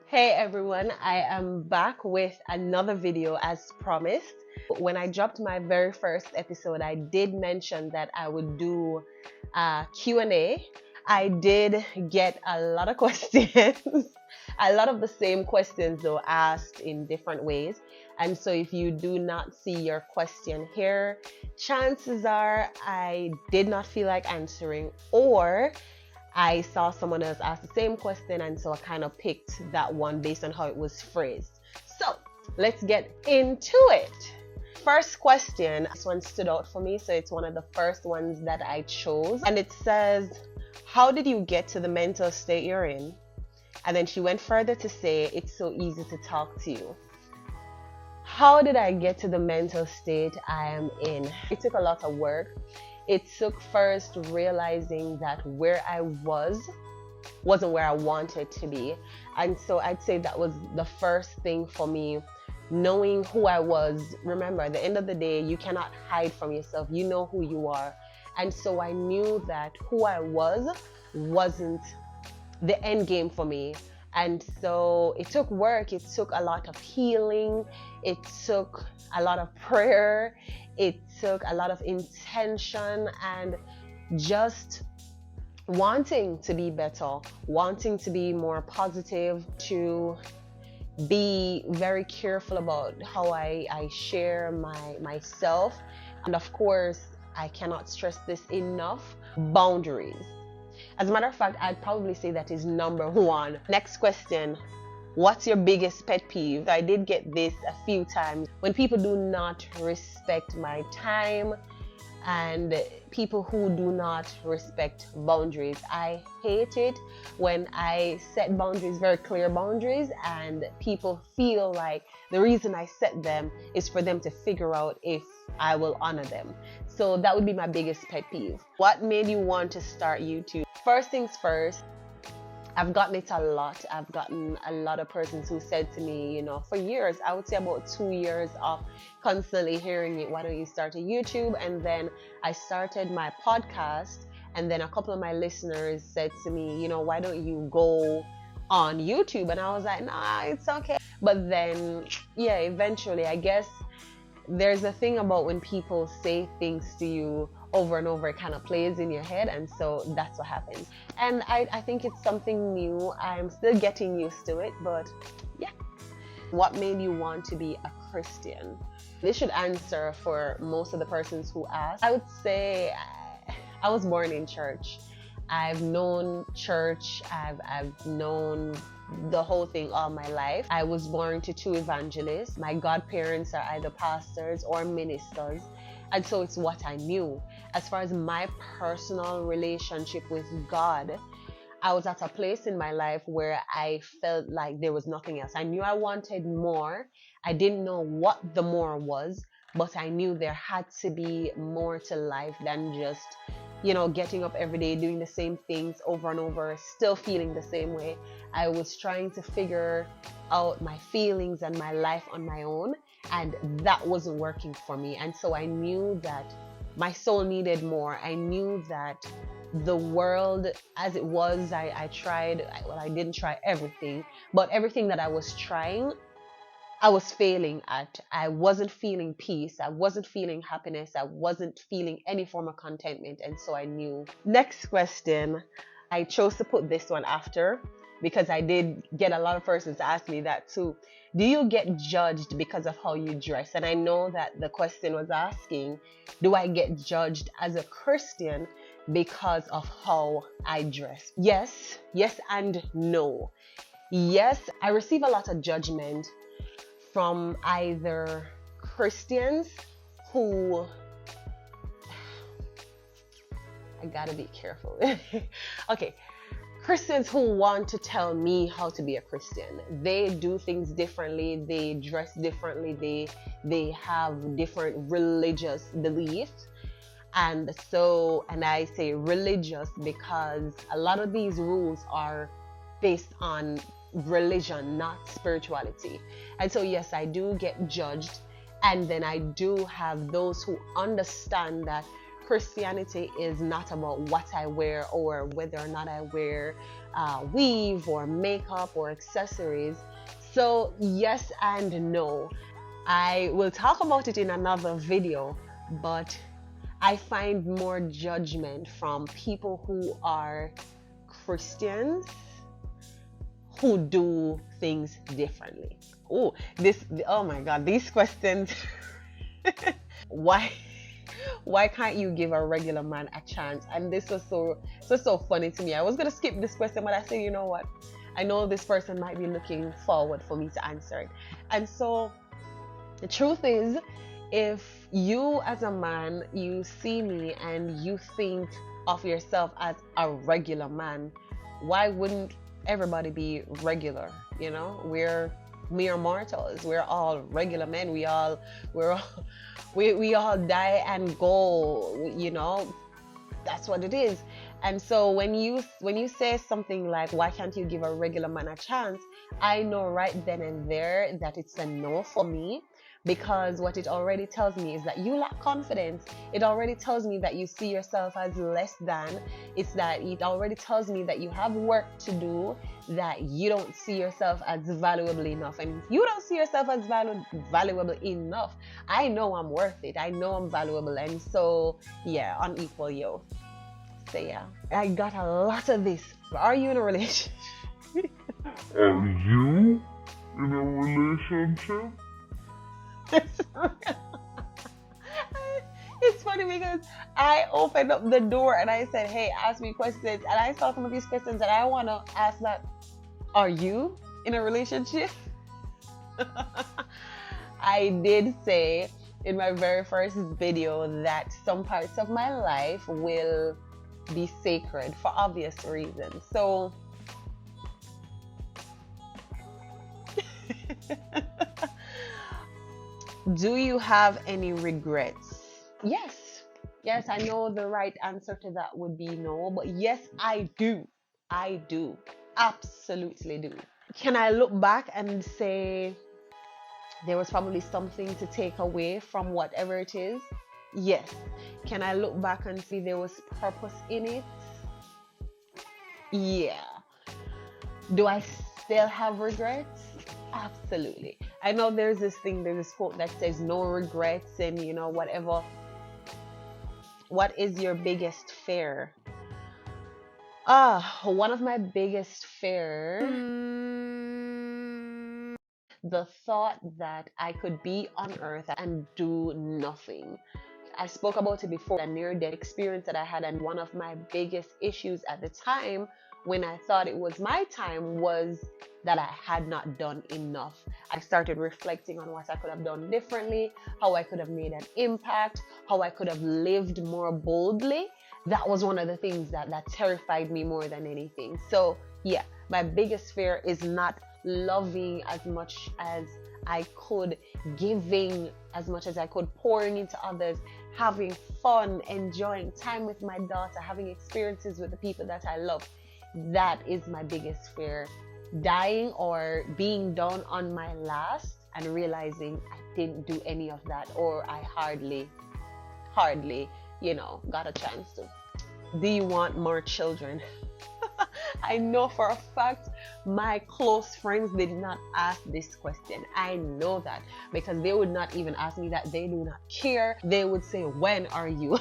Hey everyone, I am back with another video as promised. When I dropped my very first episode, I did mention that I would do a Q&A. I did get a lot of questions, a lot of the same questions though asked in different ways. And so if you do not see your question here, chances are I did not feel like answering, or I saw someone else ask the same question, and so I kind of picked that one based on how it was phrased. So let's get into it. First question, this one stood out for me, so it's one of the first ones that I chose. And it says, how did you get to the mental state you're in? And then she went further to say, it's so easy to talk to you. How did I get to the mental state I am in? It took a lot of work. It took first realizing that where I wasn't where I wanted to be. And so I'd say that was the first thing for me, knowing who I was. Remember, at the end of the day, you cannot hide from yourself. You know who you are. And so I knew that who I wasn't the end game for me. And so it took work. It took a lot of healing. It took a lot of prayer. It took a lot of intention and just wanting to be better, wanting to be more positive, to be very careful about how I share myself. And of course, I cannot stress this enough, boundaries. As a matter of fact, I'd probably say that is number one. Next question. What's your biggest pet peeve? I did get this a few times. When people do not respect my time and people who do not respect boundaries. I hate it when I set boundaries, very clear boundaries, and people feel like the reason I set them is for them to figure out if I will honor them. So that would be my biggest pet peeve. What made you want to start YouTube? First things first, I've gotten it a lot. I've gotten a lot of persons who said to me, for years, I would say about 2 years of constantly hearing it, why don't you start a YouTube? And then I started my podcast, and then a couple of my listeners said to me, why don't you go on YouTube? And I was like, nah, it's okay. But then, eventually, I guess there's a thing about when people say things to you over and over, it kind of plays in your head, and so that's what happens. And I think it's something new. I'm still getting used to it, but yeah. What made you want to be a Christian? This should answer for most of the persons who ask. I would say I was born in church. I've known church. I've known the whole thing all my life. I was born to 2 evangelists. My godparents are either pastors or ministers. And so it's what I knew. As far as my personal relationship with God, I was at a place in my life where I felt like there was nothing else. I knew I wanted more. I didn't know what the more was, but I knew there had to be more to life than just, getting up every day, doing the same things over and over, still feeling the same way. I was trying to figure out my feelings and my life on my own, and that wasn't working for me. And so I knew that my soul needed more. I knew that the world as it was, I tried, well, I didn't try everything, but everything that I was trying, I was failing at. I wasn't feeling peace. I wasn't feeling happiness. I wasn't feeling any form of contentment. And so I knew. Next question. I chose to put this one after because I did get a lot of persons ask me that too. Do you get judged because of how you dress? And I know that the question was asking, do I get judged as a Christian because of how I dress? Yes and no. Yes, I receive a lot of judgment from either Christians who, I gotta be careful. Okay, Christians who want to tell me how to be a Christian. They do things differently, they dress differently, they have different religious beliefs. And I say religious because a lot of these rules are based on religion, not spirituality. And so yes, I do get judged, and then I do have those who understand that Christianity is not about what I wear or whether or not I wear weave or makeup or accessories. So yes and no. I will talk about it in another video, but I find more judgment from people who are Christians who do things differently. Oh my God, these questions. why why can't you give a regular man a chance? And this was so funny to me. I was gonna skip this question, but I said, you know what? I know this person might be looking forward for me to answer it. And so the truth is, if you as a man, you see me and you think of yourself as a regular man, why wouldn't everybody be regular? You know, we're mere mortals. We're all regular men. We all die and go. You know, that's what it is. And so when you say something like, why can't you give a regular man a chance, I know right then and there that it's a no for me, because what it already tells me is that you lack confidence. It already tells me that you see yourself as less than. It already tells me that you have work to do, that you don't see yourself as valuable enough. And if you don't see yourself as valuable enough, I know I'm worth it. I know I'm valuable. And so yeah, unequal yo. So yeah, I got a lot of this. Are you in a relationship? Are you in a relationship? It's funny because I opened up the door and I said, hey, ask me questions. And I saw some of these questions and I want to ask that, are you in a relationship? I did say in my very first video that some parts of my life will be sacred for obvious reasons. So do you have any regrets? Yes, I know the right answer to that would be no, but yes, I do. I do. Absolutely do. Can I look back and say there was probably something to take away from whatever it is? Yes. Can I look back and see there was purpose in it? Yeah. Do I still have regrets? Absolutely. I know there's this quote that says no regrets and you know, whatever. What is your biggest fear? One of my biggest fear, the thought that I could be on earth and do nothing. I spoke about it before, a near-death experience that I had, and one of my biggest issues at the time when I thought it was my time was that I had not done enough. I started reflecting on what I could have done differently, how I could have made an impact, how I could have lived more boldly. That was one of the things that terrified me more than anything. So yeah, my biggest fear is not loving as much as I could, giving as much as I could, pouring into others, having fun, enjoying time with my daughter, having experiences with the people that I love. That is my biggest fear. Dying or being down on my last and realizing I didn't do any of that, or I hardly, you know, got a chance to. Do you want more children? I know for a fact my close friends did not ask this question. I know that because they would not even ask me that. They do not care. They would say, when are you?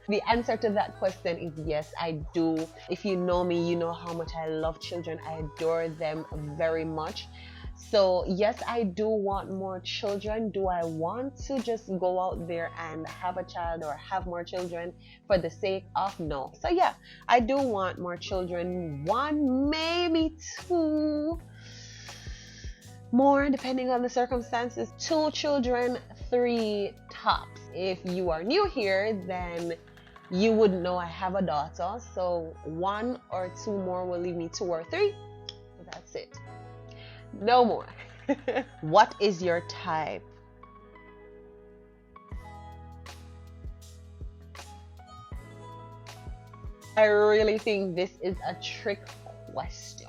The answer to that question is yes, I do. If you know me, you know how much I love children. I adore them very much. So yes, I do want more children. Do I want to just go out there and have a child or have more children for the sake of? No. So yeah, I do want more children. One, maybe two more depending on the circumstances. 2 children, 3 tops. If you are new here, then you would know I have a daughter. So 1 or 2 more will leave me 2 or 3. That's it. No more. What is your type? I really think this is a trick question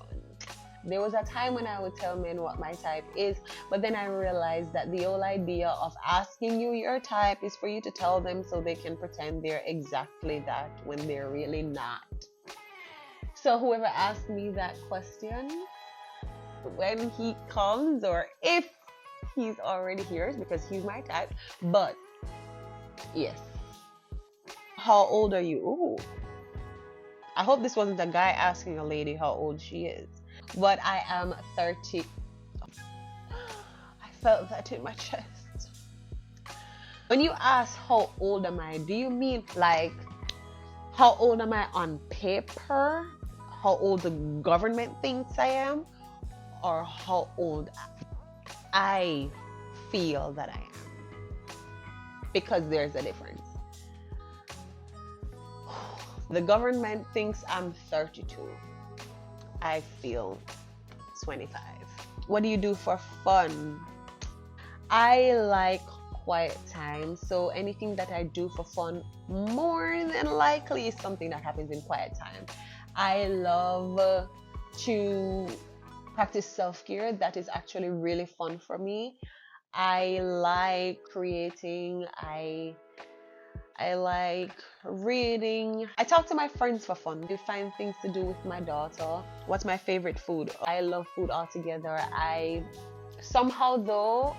There was a time when I would tell men what my type is, but then I realized that the whole idea of asking you your type is for you to tell them so they can pretend they're exactly that when they're really not. So whoever asked me that question, when he comes or if he's already here, because he's my type, but yes. How old are you? Ooh. I hope this wasn't a guy asking a lady how old she is. But I am 30. I felt that in my chest. When you ask how old am I, do you mean like how old am I on paper? How old the government thinks I am? Or how old I feel that I am? Because there's a difference. The government thinks I'm 32. I feel 25. What do you do for fun? I like quiet time, so anything that I do for fun more than likely is something that happens in quiet time. I love to practice self-care. That is actually really fun for me. I like creating. I like reading. I talk to my friends for fun. I find things to do with my daughter. What's my favorite food? I love food altogether. I somehow though,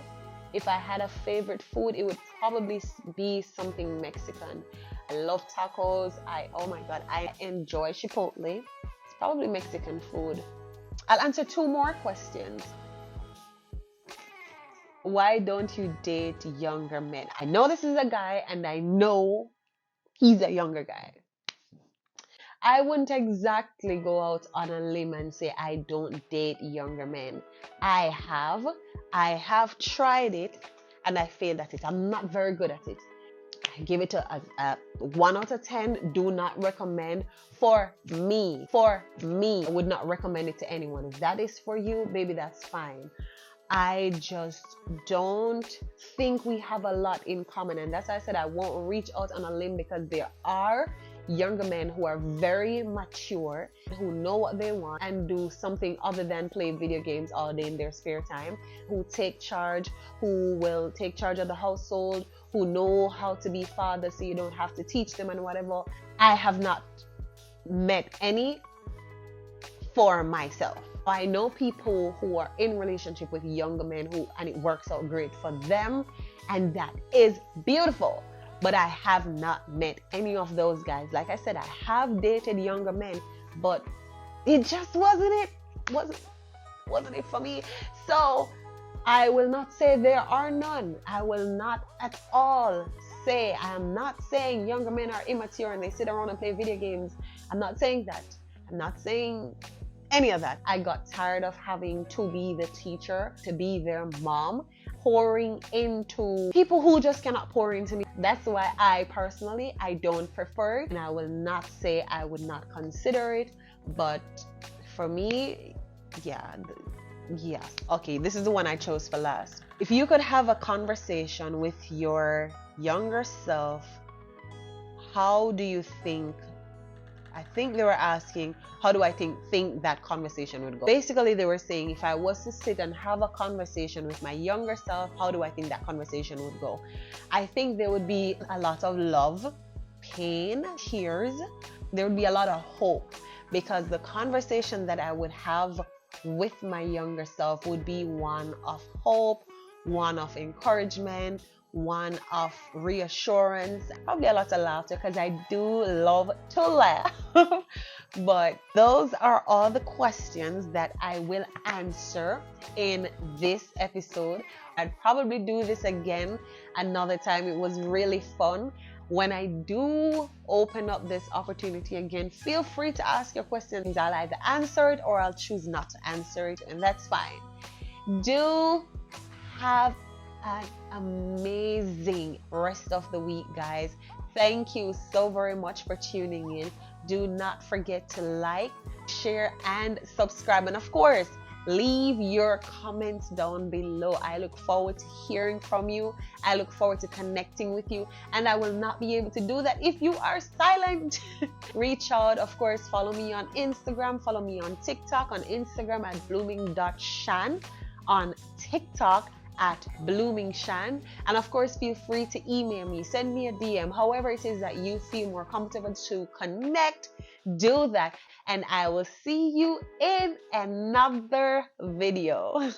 if I had a favorite food, it would probably be something Mexican. I love tacos. Oh my God, I enjoy Chipotle. It's probably Mexican food. I'll answer 2 more questions. Why don't you date younger men? I know this is a guy and I know he's a younger guy. I wouldn't exactly go out on a limb and say I don't date younger men. I have tried it and I failed at it. I'm not very good at it. I give it a 1 out of 10. Do not recommend for me. I would not recommend it to anyone. If that is for you, baby, that's fine. I just don't think we have a lot in common, and that's why I said I won't reach out on a limb, because there are younger men who are very mature, who know what they want and do something other than play video games all day in their spare time, who take charge, who will take charge of the household, who know how to be fathers so you don't have to teach them and whatever. I have not met any for myself. I know people who are in relationship with younger men and it works out great for them, and that is beautiful. But I have not met any of those guys. Like I said, I have dated younger men, but it just wasn't it for me. So I will not say there are none. I will not at all say, I am not saying younger men are immature and they sit around and play video games. I'm not saying that. I'm not saying any of that. I got tired of having to be the teacher, to be their mom, pouring into people who just cannot pour into me. That's why I personally, I don't prefer it, and I will not say I would not consider it. But for me, yeah. Okay, this is the one I chose for last. If you could have a conversation with your younger self, how do you think? I think they were asking, how do I think that conversation would go? Basically, they were saying, if I was to sit and have a conversation with my younger self, how do I think that conversation would go? I think there would be a lot of love, pain, tears. There would be a lot of hope, because the conversation that I would have with my younger self would be one of hope, one of encouragement, one of reassurance, probably a lot of laughter, because I do love to laugh. But those are all the questions that I will answer in this episode. I'd probably do this again another time. It was really fun. When I do open up this opportunity again, feel free to ask your questions. I'll either answer it or I'll choose not to answer it, and that's fine. Do have an amazing rest of the week, guys. Thank you so very much for tuning in. Do not forget to like, share, and subscribe. And of course, Leave your comments down below. I look forward to hearing from you. I look forward to connecting with you, and I will not be able to do that if you are silent. Reach out, of course, follow me on Instagram, follow me on TikTok, on Instagram at blooming.shan, on TikTok at Blooming Shan. And of course, feel free to email me, send me a DM, however it is that you feel more comfortable to connect, do that. And I will see you in another video.